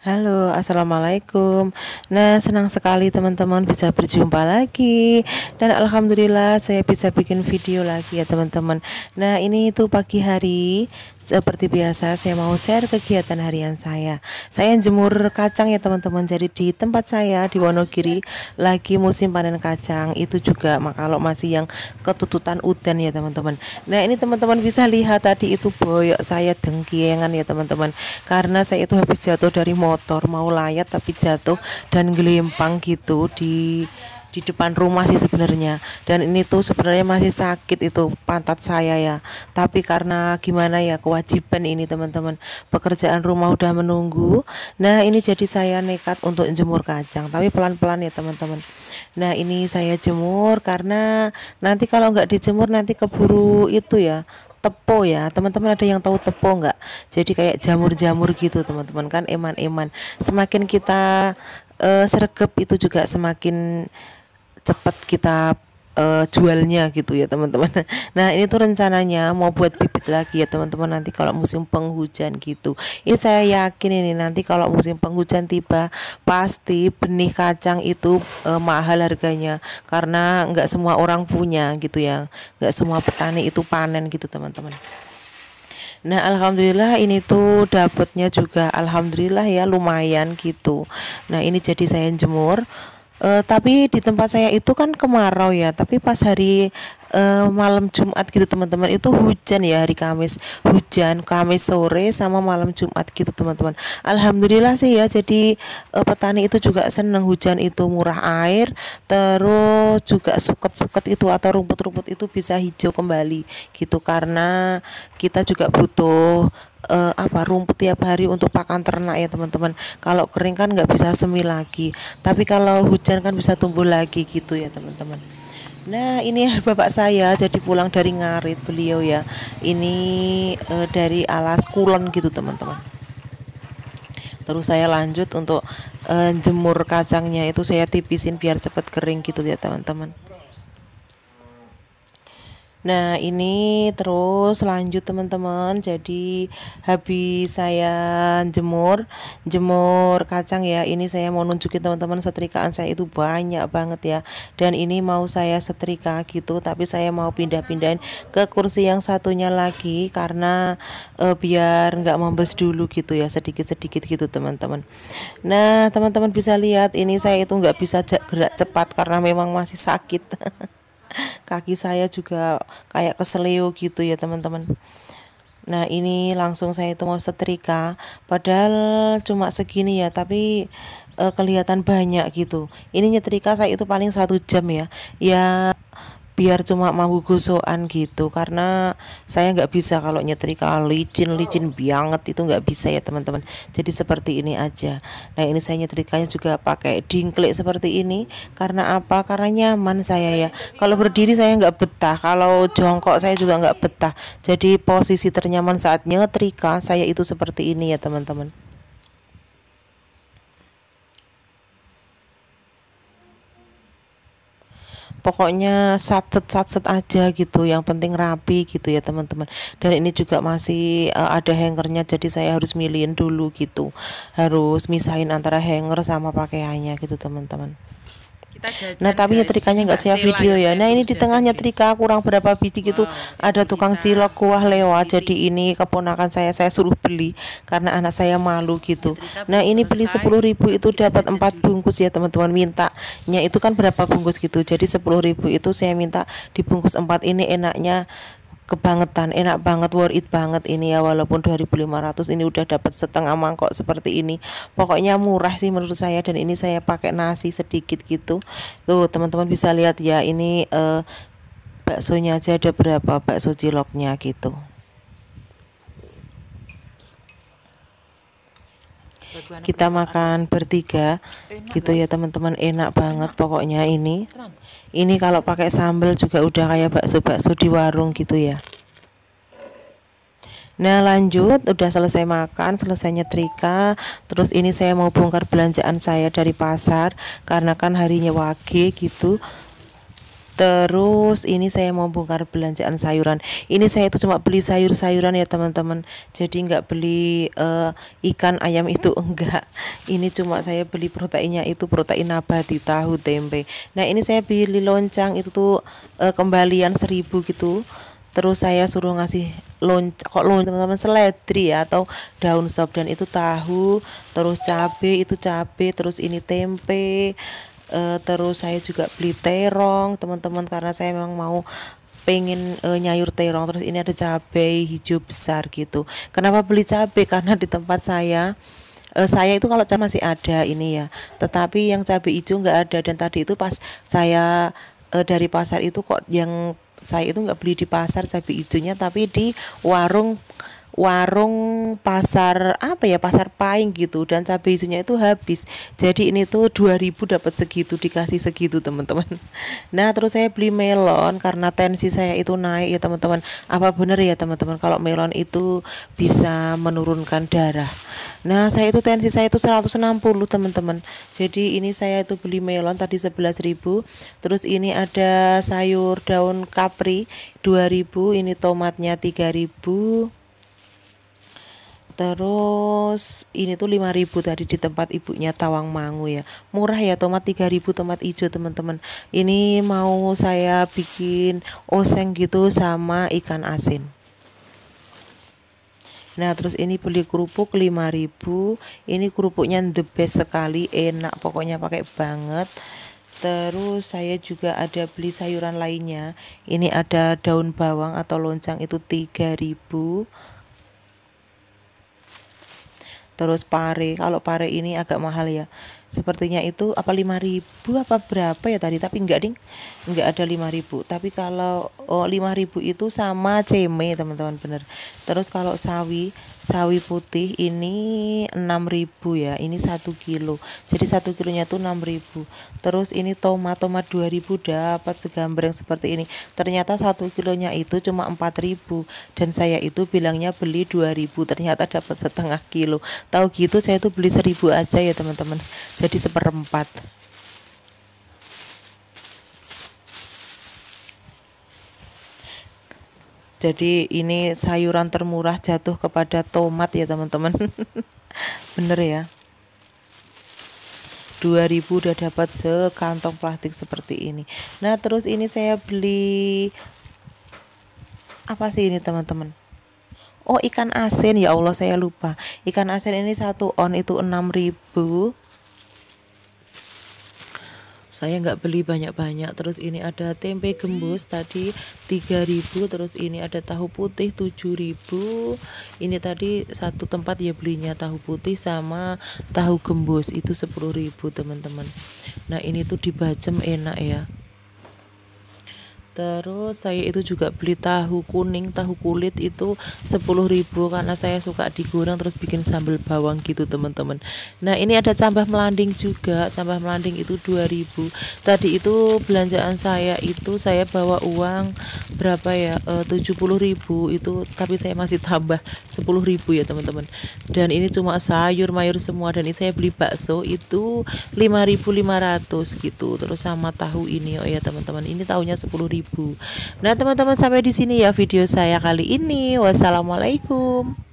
Halo, assalamualaikum. Nah, senang sekali teman-teman bisa berjumpa lagi, dan alhamdulillah saya bisa bikin video lagi ya teman-teman. Nah, ini tuh pagi hari seperti biasa saya mau share kegiatan harian saya. Saya jemur kacang ya teman-teman. Jadi di tempat saya di Wonogiri lagi musim panen kacang. Itu juga kalau masih yang ketututan udan ya teman-teman. Nah, ini teman-teman bisa lihat tadi itu boyok saya dengkiengan ya teman-teman. Karena saya itu habis jatuh dari motor mau layat tapi jatuh dan gelempang gitu di depan rumah sih sebenarnya. Dan ini tuh sebenarnya masih sakit itu pantat saya ya, tapi karena gimana ya, kewajiban ini teman-teman, pekerjaan rumah udah menunggu. Nah, ini jadi saya nekat untuk jemur kacang, tapi pelan-pelan ya teman-teman. Nah, ini saya jemur karena nanti kalau nggak dijemur nanti keburu itu ya, tepo ya teman-teman. Ada yang tahu tepo nggak? Jadi kayak jamur-jamur gitu teman-teman, kan eman-eman. Semakin kita sergap itu juga semakin cepat kita jualnya gitu ya teman-teman. Nah, ini tuh rencananya mau buat bibit lagi ya teman-teman, nanti kalau musim penghujan gitu. Ini saya yakin ini nanti kalau musim penghujan tiba pasti benih kacang itu mahal harganya, karena nggak semua orang punya gitu ya, nggak semua petani itu panen gitu teman-teman. Nah, alhamdulillah ini tuh dapatnya juga alhamdulillah ya lumayan gitu. Nah, ini jadi saya jemur. Tapi di tempat saya itu kan kemarau ya, tapi pas hari malam Jumat gitu teman-teman, itu hujan ya, hari Kamis hujan, Kamis sore sama malam Jumat gitu teman-teman. Alhamdulillah sih ya, jadi petani itu juga seneng hujan itu murah air, terus juga suket-suket itu atau rumput-rumput itu bisa hijau kembali gitu, karena kita juga butuh rumput tiap hari untuk pakan ternak ya teman-teman. Kalau kering kan nggak bisa semi lagi, tapi kalau hujan kan bisa tumbuh lagi gitu ya teman-teman. Nah, ini bapak saya jadi pulang dari Ngarit beliau ya, ini dari Alas Kulon gitu teman-teman. Terus saya lanjut untuk jemur kacangnya, itu saya tipisin biar cepat kering gitu ya teman-teman. Nah, ini terus lanjut teman-teman. Jadi habis saya jemur kacang ya, ini saya mau nunjukin teman-teman, setrikaan saya itu banyak banget ya. Dan ini mau saya setrika gitu, tapi saya mau pindah-pindahin ke kursi yang satunya lagi karena biar nggak membes dulu gitu ya, sedikit-sedikit gitu teman-teman. Nah, teman-teman bisa lihat ini saya itu nggak bisa gerak cepat karena memang masih sakit. Kaki saya juga kayak keseleo gitu ya teman-teman. Nah, ini langsung saya itu mau setrika, padahal cuma segini ya, tapi kelihatan banyak gitu. Ini nyetrika saya itu paling 1 jam ya, ya biar cuma mampu gosokan gitu, karena saya nggak bisa kalau nyetrika licin banget itu nggak bisa ya teman-teman. Jadi seperti ini aja. Nah, ini saya nyetrikanya juga pakai dingklik seperti ini, karena apa? Karena nyaman saya ya. Kalau berdiri saya nggak betah, kalau jongkok saya juga nggak betah. Jadi posisi ternyaman saat nyetrika saya itu seperti ini ya teman-teman. Pokoknya satset aja gitu, yang penting rapi gitu ya teman-teman. Dan ini juga masih ada hangernya, jadi saya harus milihin dulu gitu, harus misahin antara hanger sama pakaiannya gitu teman-teman. Kita Nah, jajan tapi guys, nyetrikanya ini nggak Mbak siap Sela video yang ya. saya Nah, ini suruh di tengah jajan guys. nyetrika kurang berapa biji gitu, Wow, ada ibu tukang kita cilok kuah lewat. Titi Jadi ini keponakan saya suruh beli karena anak saya malu gitu. nyetrika Nah, belum ini beli selesai, 10.000 itu kita dapat jajan 4 dulu. bungkus ya teman-teman. Mintanya itu kan berapa bungkus gitu, jadi 10.000 itu saya minta dibungkus 4. Ini enaknya kebangetan, enak banget, worth it banget ini ya, walaupun 2.500 ini udah dapat setengah mangkok seperti ini. Pokoknya murah sih menurut saya, dan ini saya pakai nasi sedikit gitu. Tuh teman-teman bisa lihat ya, ini baksonya aja ada berapa, bakso ciloknya gitu. Kita makan bertiga gitu ya teman-teman, enak banget pokoknya ini. Ini kalau pakai sambal juga udah kayak bakso-bakso di warung gitu ya. Nah, lanjut, udah selesai makan, selesai nyetrika. Terus ini saya mau bongkar belanjaan saya dari pasar, karena kan harinya wage gitu. Terus ini saya mau bongkar belanjaan sayuran. Ini saya itu cuma beli sayur-sayuran ya teman-teman. Jadi nggak beli ikan ayam itu enggak. Ini cuma saya beli proteinnya itu protein nabati, tahu, tempe. Nah ini saya beli loncang itu tuh kembalian 1.000 gitu. Terus saya suruh ngasih loncang teman-teman, seledri ya, atau daun sop, dan itu tahu, terus cabe, itu cabe, terus ini tempe. Terus saya juga beli terong teman-teman, karena saya memang mau pengen nyayur terong. Terus ini ada cabai hijau besar gitu. Kenapa beli cabai? Karena di tempat saya itu kalau cabai masih ada ini ya, tetapi yang cabai hijau nggak ada. Dan tadi itu pas saya dari pasar itu, kok yang saya itu nggak beli di pasar cabai hijaunya, tapi di warung warung pasar apa ya, pasar Paing gitu, dan cabai hijaunya itu habis. Jadi ini tuh 2.000 dapat segitu, dikasih segitu teman-teman. Nah terus saya beli melon karena tensi saya itu naik ya teman-teman. Apa bener ya teman-teman kalau melon itu bisa menurunkan darah? Nah saya itu tensi saya itu 160 teman-teman. Jadi ini saya itu beli melon tadi 11.000. Terus ini ada sayur daun kapri 2.000. Ini tomatnya 3.000. Terus ini tuh 5.000 tadi di tempat ibunya Tawangmangu ya. Murah ya, tomat 3.000, tomat hijau teman-teman. Ini mau saya bikin oseng gitu sama ikan asin. Nah terus ini beli kerupuk 5.000. Ini kerupuknya the best sekali, enak pokoknya, pakai banget. Terus saya juga ada beli sayuran lainnya. Ini ada daun bawang atau loncang itu 3.000. Terus pare, kalau pare ini agak mahal ya, sepertinya itu apa 5.000 apa berapa ya tadi, tapi enggak ding, enggak ada 5.000. Tapi kalau 5.000 itu sama ceme teman-teman, bener. Terus kalau sawi putih ini 6.000 ya, ini 1 kilo, jadi 1 kilonya tuh 6.000. Terus ini tomat 2.000 dapat segambreng seperti ini. Ternyata 1 kilonya itu cuma 4.000, dan saya itu bilangnya beli 2.000, ternyata dapat setengah kilo. Tahu gitu saya tuh beli 1.000 aja ya teman-teman, jadi 1/4. Jadi ini sayuran termurah jatuh kepada tomat ya teman-teman. Bener ya, 2.000 udah dapat sekantong plastik seperti ini. Nah terus ini saya beli apa sih ini teman-teman? Oh ikan asin, ya Allah saya lupa. Ikan asin ini 1 on itu 6.000. Saya nggak beli banyak-banyak. Terus ini ada tempe gembus tadi 3.000. Terus ini ada tahu putih 7.000. Ini tadi satu tempat ya belinya tahu putih sama tahu gembus itu 10.000 teman-teman. Nah ini tuh dibacem enak ya. Terus saya itu juga beli tahu kuning, tahu kulit itu 10.000, karena saya suka digoreng terus bikin sambal bawang gitu teman-teman. Nah ini ada cambah melanding juga, cambah melanding itu 2.000. Tadi itu belanjaan saya itu saya bawa uang berapa ya, 70.000 itu, tapi saya masih tambah 10.000 ya teman-teman. Dan ini cuma sayur mayur semua, dan ini saya beli bakso itu 5.500 gitu. Terus sama tahu ini oh ya teman-teman, ini tahunya 10.000. Nah teman-teman, sampai di sini ya video saya kali ini. Wassalamualaikum.